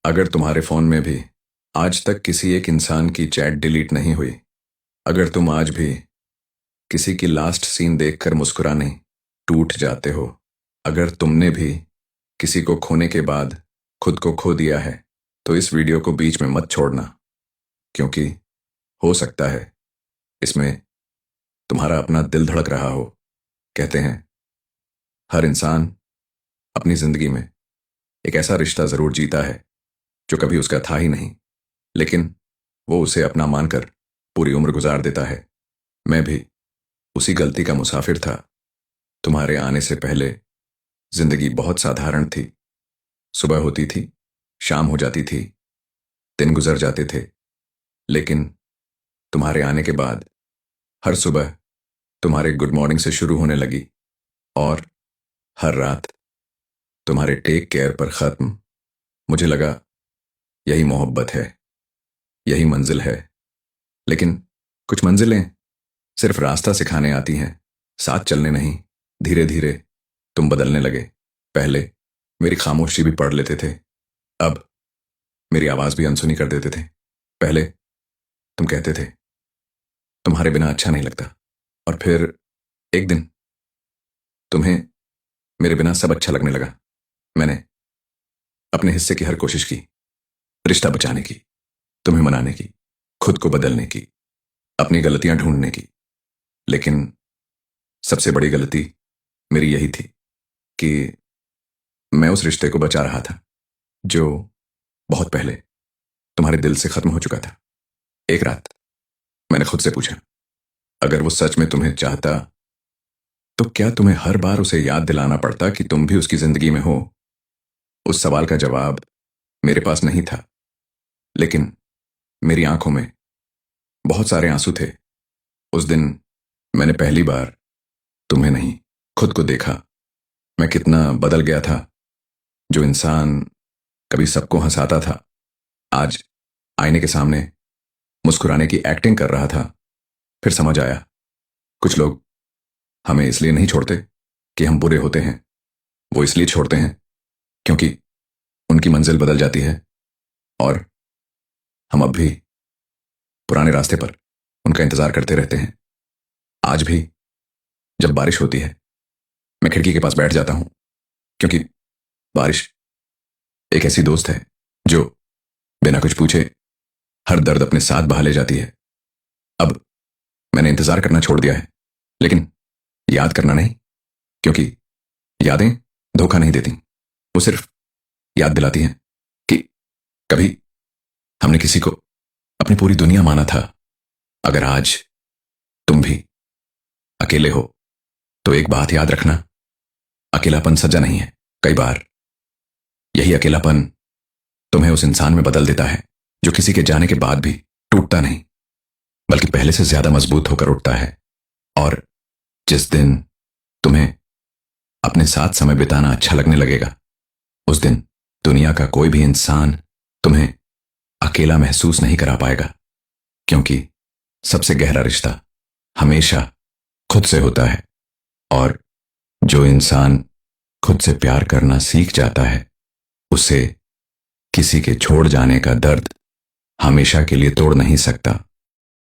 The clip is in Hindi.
अगर तुम्हारे फोन में भी आज तक किसी एक इंसान की चैट डिलीट नहीं हुई, अगर तुम आज भी किसी की लास्ट सीन देखकर मुस्कुराने टूट जाते हो, अगर तुमने भी किसी को खोने के बाद खुद को खो दिया है, तो इस वीडियो को बीच में मत छोड़ना, क्योंकि हो सकता है इसमें तुम्हारा अपना दिल धड़क रहा हो। कहते हैं हर इंसान अपनी जिंदगी में एक ऐसा रिश्ता जरूर जीता है जो कभी उसका था ही नहीं, लेकिन वो उसे अपना मानकर पूरी उम्र गुजार देता है। मैं भी उसी गलती का मुसाफिर था। तुम्हारे आने से पहले जिंदगी बहुत साधारण थी। सुबह होती थी, शाम हो जाती थी, दिन गुजर जाते थे, लेकिन तुम्हारे आने के बाद हर सुबह तुम्हारे गुड मॉर्निंग से शुरू होने लगी और हर रात तुम्हारे टेक केयर पर खत्म। मुझे लगा यही मोहब्बत है, यही मंजिल है। लेकिन कुछ मंजिलें सिर्फ रास्ता सिखाने आती हैं, साथ चलने नहीं। धीरे धीरे तुम बदलने लगे। पहले मेरी खामोशी भी पढ़ लेते थे, अब मेरी आवाज भी अनसुनी कर देते थे। पहले तुम कहते थे तुम्हारे बिना अच्छा नहीं लगता, और फिर एक दिन तुम्हें मेरे बिना सब अच्छा लगने लगा। मैंने अपने हिस्से की हर कोशिश की, रिश्ता बचाने की, तुम्हें मनाने की, खुद को बदलने की, अपनी गलतियां ढूंढने की। लेकिन सबसे बड़ी गलती मेरी यही थी कि मैं उस रिश्ते को बचा रहा था जो बहुत पहले तुम्हारे दिल से खत्म हो चुका था। एक रात मैंने खुद से पूछा, अगर वो सच में तुम्हें चाहता, तो क्या तुम्हें हर बार उसे याद दिलाना पड़ता कि तुम भी उसकी जिंदगी में हो? उस सवाल का जवाब मेरे पास नहीं था, लेकिन मेरी आंखों में बहुत सारे आंसू थे। उस दिन मैंने पहली बार तुम्हें नहीं, खुद को देखा। मैं कितना बदल गया था। जो इंसान कभी सबको हंसाता था, आज आईने के सामने मुस्कुराने की एक्टिंग कर रहा था। फिर समझ आया, कुछ लोग हमें इसलिए नहीं छोड़ते कि हम बुरे होते हैं, वो इसलिए छोड़ते हैं क्योंकि उनकी मंजिल बदल जाती है, और हम अब भी पुराने रास्ते पर उनका इंतजार करते रहते हैं। आज भी जब बारिश होती है, मैं खिड़की के पास बैठ जाता हूं, क्योंकि बारिश एक ऐसी दोस्त है जो बिना कुछ पूछे हर दर्द अपने साथ बहा ले जाती है। अब मैंने इंतजार करना छोड़ दिया है, लेकिन याद करना नहीं, क्योंकि यादें धोखा नहीं देती। वो सिर्फ याद दिलाती हैं कि कभी हमने किसी को अपनी पूरी दुनिया माना था। अगर आज तुम भी अकेले हो, तो एक बात याद रखना, अकेलापन सजा नहीं है। कई बार यही अकेलापन तुम्हें उस इंसान में बदल देता है जो किसी के जाने के बाद भी टूटता नहीं, बल्कि पहले से ज्यादा मजबूत होकर उठता है। और जिस दिन तुम्हें अपने साथ समय बिताना अच्छा लगने लगेगा, उस दिन दुनिया का कोई भी इंसान तुम्हें अकेला महसूस नहीं करा पाएगा, क्योंकि सबसे गहरा रिश्ता हमेशा खुद से होता है। और जो इंसान खुद से प्यार करना सीख जाता है, उसे किसी के छोड़ जाने का दर्द हमेशा के लिए तोड़ नहीं सकता।